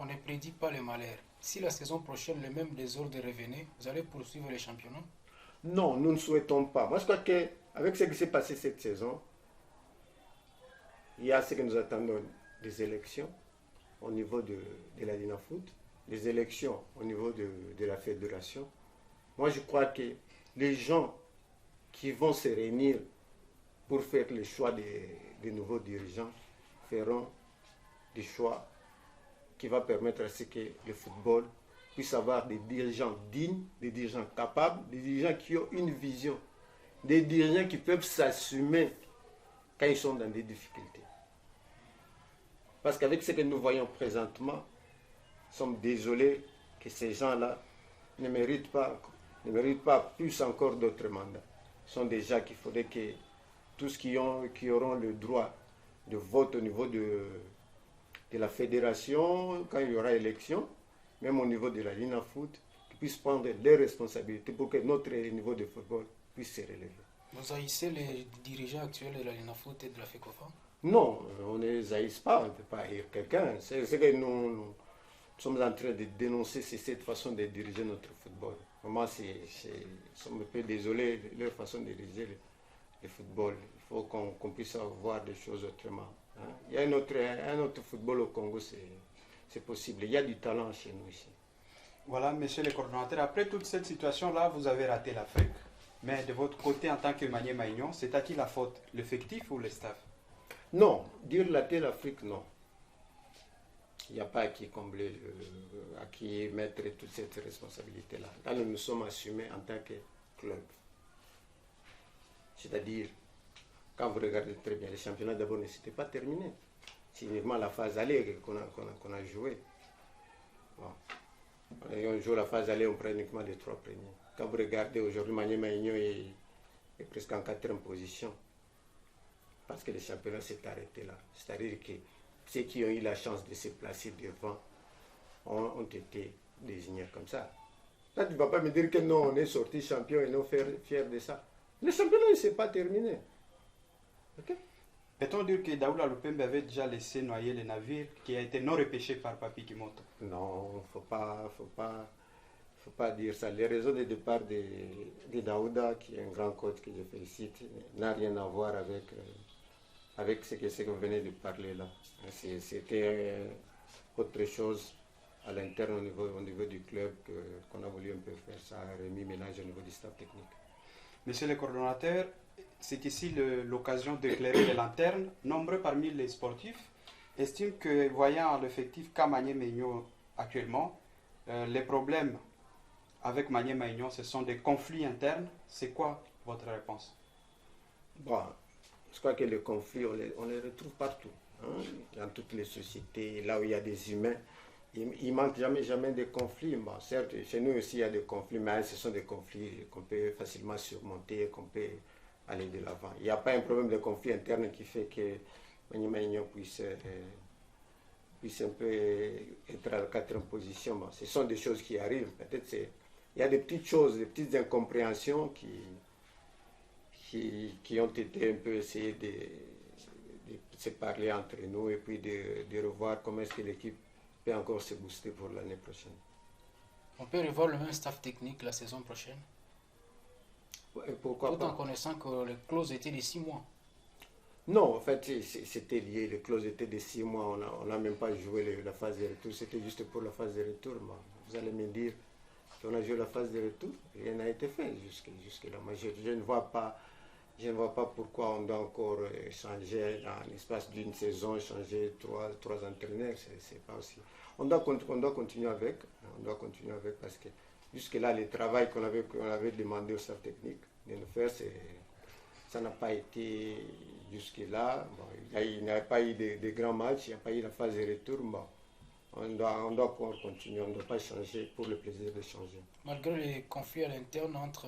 On ne prédit pas les malheurs. Si la saison prochaine, le même désordre revenait, vous allez poursuivre les championnats? Non, nous ne souhaitons pas. Moi, je crois qu'avec ce qui s'est passé cette saison, il y a ce que nous attendons des élections au niveau de la Dinafoot, des élections au niveau de la fédération. Moi, je crois que les gens qui vont se réunir pour faire le choix des nouveaux dirigeants feront des choix qui vont permettre à ce que le football puisse avoir des dirigeants dignes, des dirigeants capables, des dirigeants qui ont une vision, des dirigeants qui peuvent s'assumer quand ils sont dans des difficultés. Parce qu'avec ce que nous voyons présentement, nous sommes désolés que ces gens-là ne méritent pas plus encore d'autres mandats. Ce sont des gens qu'il faudrait que tous qui auront le droit de vote au niveau de la fédération, quand il y aura élection, même au niveau de la Linafoot, qui puissent prendre les responsabilités pour que notre niveau de football puisse se relever. Vous haïssez les dirigeants actuels de la Linafoot et de la FECOFA? Non, on ne les haïsse pas, on ne peut pas haïr quelqu'un. C'est ce que nous sommes en train de dénoncer, c'est cette façon de diriger notre football. Vraiment, nous sommes un peu désolés de leur façon de diriger le football. Il faut qu'on puisse voir des choses autrement. Hein. Il y a un autre football au Congo, c'est possible. Il y a du talent chez nous ici. Voilà, monsieur le coordonnateur, après toute cette situation-là, vous avez raté l'Afrique. Mais de votre côté, en tant que Manier Maignan, c'est à qui la faute? L'effectif ou le staff? Non, dire rater l'Afrique, non. Il n'y a pas à qui combler, à qui mettre toute cette responsabilité-là. Là, nous nous sommes assumés en tant que club. C'est-à-dire, quand vous regardez très bien, les championnats d'abord ne s'étaient pas terminés. C'est uniquement la phase aller qu'on a joué. Bon. On joue la phase aller, on prend uniquement les 3 premiers. Quand vous regardez aujourd'hui, Manier Maignan est presque en 4e position. Parce que le championnat s'est arrêté là. C'est-à-dire que ceux qui ont eu la chance de se placer devant ont été désignés comme ça. Là, tu ne vas pas me dire que non, on est sorti champion et non fiers de ça. Le championnat ne s'est pas terminé. Okay? Peut-on dire que Daoula Lupembe avait déjà laissé noyer le navire qui a été non repêché par Papi Kimoto? Non, faut pas dire ça. Les raisons de départ de Daouda, qui est un grand coach que je félicite, n'a rien à voir avec ce que vous venez de parler là. C'était autre chose à l'interne au niveau du club qu'on a voulu un peu faire ça, remis ménage au niveau du staff technique. Monsieur le coordonnateur, c'est ici l'occasion d'éclairer les lanternes. Nombreux parmi les sportifs estiment que, voyant l'effectif qu'a Manier Maignan actuellement, les problèmes avec Manier Maignan, ce sont des conflits internes. C'est quoi votre réponse? Bon, je crois que les conflits, on les retrouve partout. Hein, dans toutes les sociétés, là où il y a des humains. Il ne manque jamais de conflits. Bon, certes, chez nous aussi, il y a des conflits, mais ce sont des conflits qu'on peut facilement surmonter, qu'on peut aller de l'avant. Il n'y a pas un problème de conflit interne qui fait que Manier Maignan puisse un peu être à la 4e position. Bon, ce sont des choses qui arrivent. Peut-être il y a des petites choses, des petites incompréhensions qui ont été un peu essayées de se parler entre nous et puis de revoir comment est-ce que l'équipe peut encore se booster pour l'année prochaine. On peut revoir le même staff technique la saison prochaine? Et pourquoi Tout pas? en connaissant que les clauses étaient de 6 mois. Non, en fait, c'était lié. Les clauses étaient de 6 mois. On n'a même pas joué la phase de retour. C'était juste pour la phase de retour. Bon, vous allez me dire qu'on a joué la phase de retour. Rien n'a été fait jusque-là. Moi, je ne vois pas pourquoi on doit encore changer en l'espace d'une saison, changer trois entraîneurs. C'est pas aussi. On doit continuer avec. Parce que jusque-là, le travail qu'on avait demandé au staff technique de nous faire, ça n'a pas été jusque-là. Bon, il n'y a pas eu de grands matchs, il n'y a pas eu la phase de retour. Bon, on doit pouvoir continuer, on ne doit pas changer pour le plaisir de changer. Malgré les conflits à l'interne entre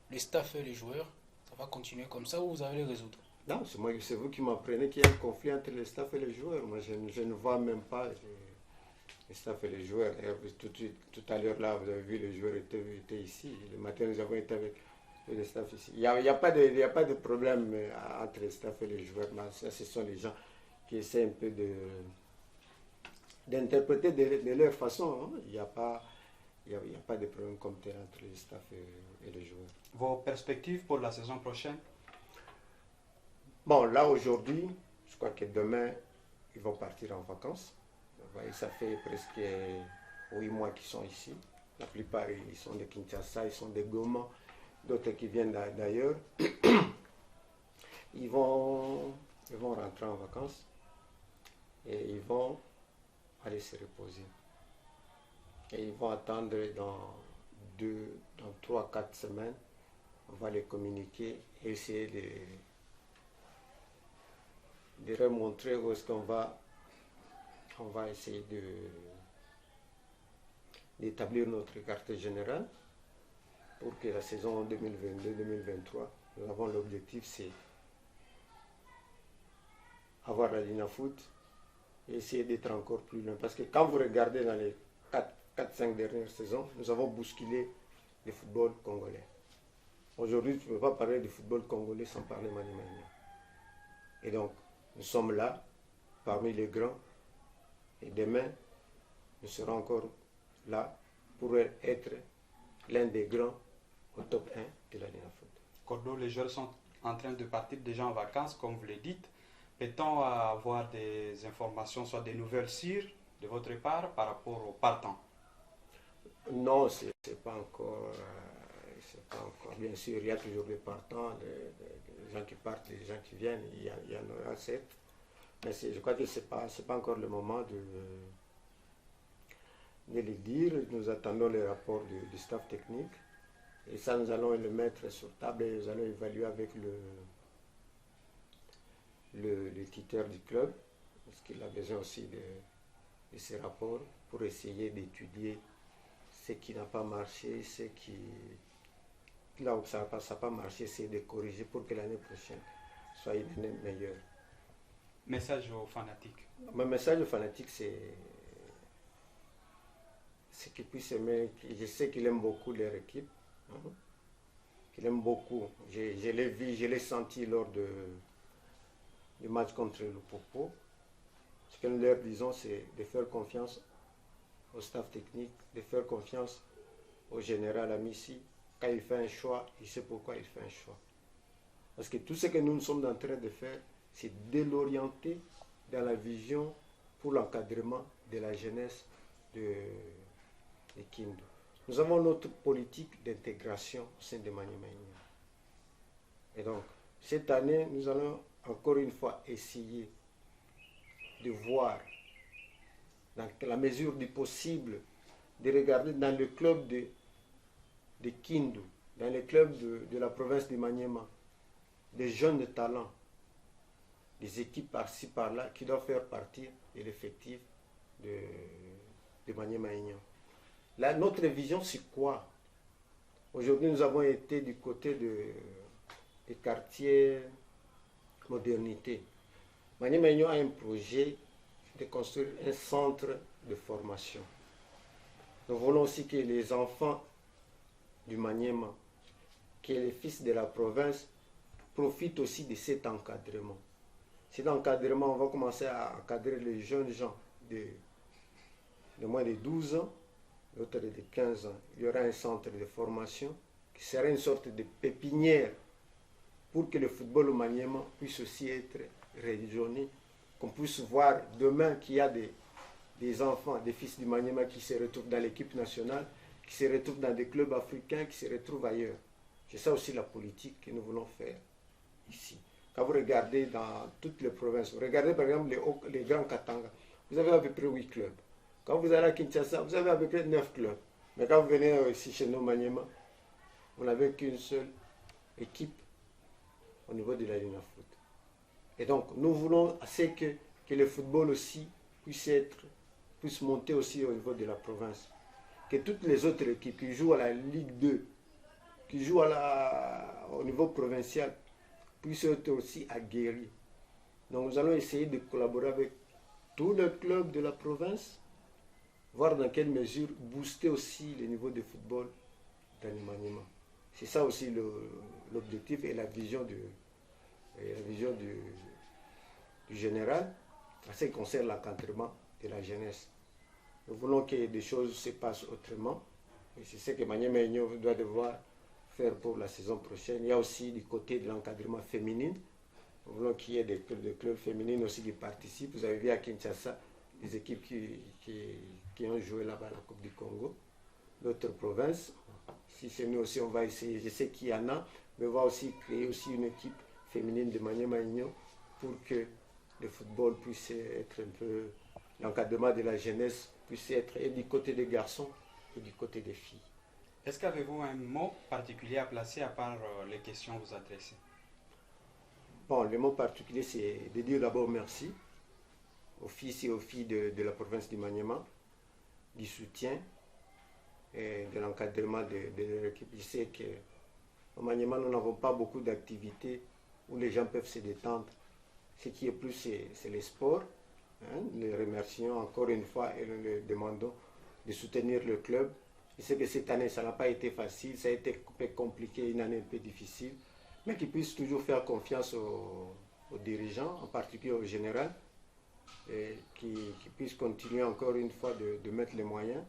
le staff et les joueurs, ça va continuer comme ça ou vous allez les résoudre? Non, c'est vous qui m'apprenez qu'il y a un conflit entre le staff et les joueurs. Moi, je ne vois même pas le staff et les joueurs. Tout à l'heure, là, vous avez vu, les joueurs étaient ici. Le matin, nous avons été avec le staff ici. Il n'y a pas de problème entre le staff et les joueurs. Mais ça, ce sont les gens qui essaient un peu d'interpréter de leur façon. Hein. Il n'y a pas de problème comme tel entre les staffs et les joueurs. Vos perspectives pour la saison prochaine? Bon, là aujourd'hui, je crois que demain, ils vont partir en vacances. Vous voyez, ça fait presque 8 mois qu'ils sont ici. La plupart, ils sont de Kinshasa, ils sont de Goma, d'autres qui viennent d'ailleurs. Ils vont rentrer en vacances et ils vont aller se reposer. Et ils vont attendre dans 3-4 semaines. On va les communiquer et essayer de remontrer où est-ce qu'on va. On va essayer d'établir notre carte générale pour que la saison 2022-2023, nous avons l'objectif, c'est avoir la ligne à foot et essayer d'être encore plus loin. Parce que quand vous regardez dans les 4-5 dernières saisons, nous avons bousculé le football congolais. Aujourd'hui, tu ne peux pas parler du football congolais sans parler Maniema. Et donc, nous sommes là, parmi les grands, et demain, nous serons encore là pour être l'un des grands au top 1 de la Ligue de foot. Cordo, les joueurs sont en train de partir déjà en vacances, comme vous le dites. Peut-on avoir des informations, soit des nouvelles sûres de votre part par rapport aux partants? Non, c'est pas encore. Bien sûr, il y a toujours des partants, des gens qui partent, des gens qui viennent, il y en aura 7. Mais je crois que ce n'est pas encore le moment de les dire. Nous attendons les rapports du staff technique. Et ça, nous allons le mettre sur table et nous allons évaluer avec le tuteur du club, parce qu'il a besoin aussi de ces rapports pour essayer d'étudier ce qui n'a pas marché, là où ça n'a pas marché, c'est de corriger pour que l'année prochaine soit une année meilleure. Message aux fanatiques. Mon message aux fanatiques, c'est qu'ils puissent aimer. Je sais qu'il aime beaucoup leur équipe. Hein, qu'il aime beaucoup. Je l'ai vu, je l'ai senti lors du match contre le Popo. Ce que nous leur disons, c'est de faire confiance au staff technique, de faire confiance au général Amissi. Quand il fait un choix, il sait pourquoi il fait un choix. Parce que tout ce que nous sommes en train de faire, c'est de l'orienter dans la vision pour l'encadrement de la jeunesse de Kindu. Nous avons notre politique d'intégration au sein de Maniema. Et donc, cette année, nous allons encore une fois essayer de voir, dans la mesure du possible, de regarder dans le club de Kindu, dans les clubs de la province de Maniema, des jeunes talents, des équipes par-ci par-là qui doivent faire partie de l'effectif de Maniema. Là, notre vision, c'est quoi? Aujourd'hui, nous avons été du côté des quartiers modernité. Maniema a un projet de construire un centre de formation. Nous voulons aussi que les enfants du Maniema, que les fils de la province, profitent aussi de cet encadrement. Cet encadrement, on va commencer à encadrer les jeunes gens de moins de 12 ans, d'autres de 15 ans. Il y aura un centre de formation qui sera une sorte de pépinière pour que le football au Maniema puisse aussi être rayonné, qu'on puisse voir demain qu'il y a des enfants, des fils du Maniema qui se retrouvent dans l'équipe nationale, qui se retrouvent dans des clubs africains, qui se retrouvent ailleurs. C'est ça aussi la politique que nous voulons faire ici. Quand vous regardez dans toutes les provinces, vous regardez par exemple les grands Katanga, vous avez à peu près 8 clubs. Quand vous allez à Kinshasa, vous avez à peu près 9 clubs. Mais quand vous venez ici chez nous, Maniema, vous n'avez qu'une seule équipe au niveau de la ligne à foot. Et donc, nous voulons assez que le football aussi puisse monter aussi au niveau de la province. Que toutes les autres équipes qui jouent à la Ligue 2, qui jouent au niveau provincial, puissent être aussi aguerris. Donc, nous allons essayer de collaborer avec tous les clubs de la province, voir dans quelle mesure booster aussi le niveau de football dans Maniema. C'est ça aussi l'objectif et la vision du général en ce qui concerne l'encadrement de la jeunesse. Nous voulons que des choses se passent autrement. Et c'est ce que Maniema Union doit devoir faire pour la saison prochaine. Il y a aussi du côté de l'encadrement féminin. Nous voulons qu'il y ait des clubs féminines aussi qui participent. Vous avez vu à Kinshasa des équipes qui ont joué là-bas à la Coupe du Congo. D'autres provinces. Si c'est nous aussi, on va essayer. Je sais qu'il y en a, mais on va aussi créer aussi une équipe féminine de Maniema Union pour que le football puisse être un peu, l'encadrement de la jeunesse puisse être et du côté des garçons et du côté des filles. Est-ce qu'avez-vous un mot particulier à placer à part les questions que vous adressez? Bon, le mot particulier, c'est de dire d'abord merci aux fils et aux filles de la province du Maniema, du soutien et de l'encadrement de leur équipe. Je sais qu'au Maniema, nous n'avons pas beaucoup d'activités où les gens peuvent se détendre. Ce qui est plus, c'est les sports. Hein. Nous les remercions encore une fois et nous leur demandons de soutenir le club. Je sais que cette année, ça n'a pas été facile, ça a été un peu compliqué, une année un peu difficile, mais qu'ils puissent toujours faire confiance aux dirigeants, en particulier au général, et qu'ils puissent continuer encore une fois de mettre les moyens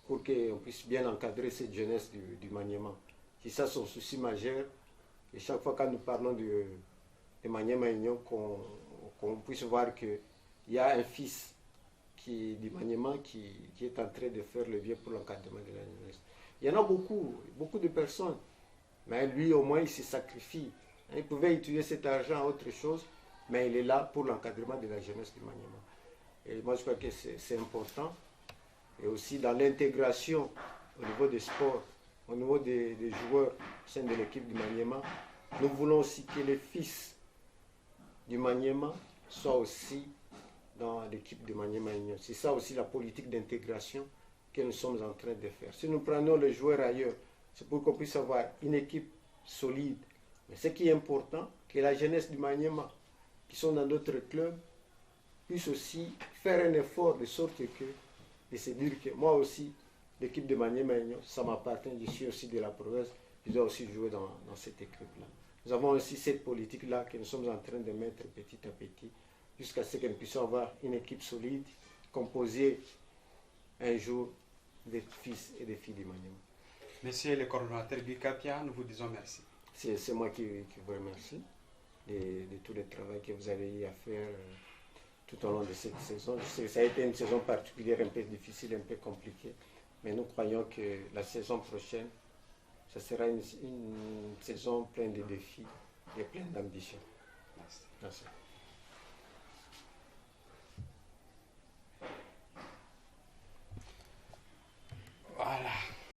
pour qu'on puisse bien encadrer cette jeunesse du Maniema. C'est ça son souci majeur. Et chaque fois quand nous parlons de Maniema Union, qu'on puisse voir qu'il y a un fils du Maniema qui est en train de faire le bien pour l'encadrement de la jeunesse. Il y en a beaucoup, beaucoup de personnes, mais lui au moins il se sacrifie. Il pouvait utiliser cet argent à autre chose, mais il est là pour l'encadrement de la jeunesse du Maniema. Et moi je crois que c'est important. Et aussi dans l'intégration au niveau des sports, au niveau des joueurs au sein de l'équipe du Maniema, nous voulons aussi que les fils du Maniema soient aussi dans l'équipe de Maniema Union. C'est ça aussi la politique d'intégration que nous sommes en train de faire. Si nous prenons les joueurs ailleurs, c'est pour qu'on puisse avoir une équipe solide. Mais ce qui est important, que la jeunesse du Maniema, qui sont dans d'autres clubs, puisse aussi faire un effort de sorte que, et se dire que moi aussi, l'équipe de Maniema Union, ça m'appartient, je suis aussi de la province, je dois aussi jouer dans cette équipe-là. Nous avons aussi cette politique-là que nous sommes en train de mettre petit à petit, jusqu'à ce que nous puissions avoir une équipe solide, composée un jour des fils et des filles du Maniema. Monsieur le coordonnateur Guy Kapia, nous vous disons merci. C'est moi qui vous remercie de tout le travail que vous avez eu à faire tout au long de cette saison. Je sais que ça a été une saison particulière, un peu difficile, un peu compliquée, mais nous croyons que la saison prochaine, ça sera une saison pleine de défis et pleine d'ambition. Merci. Merci.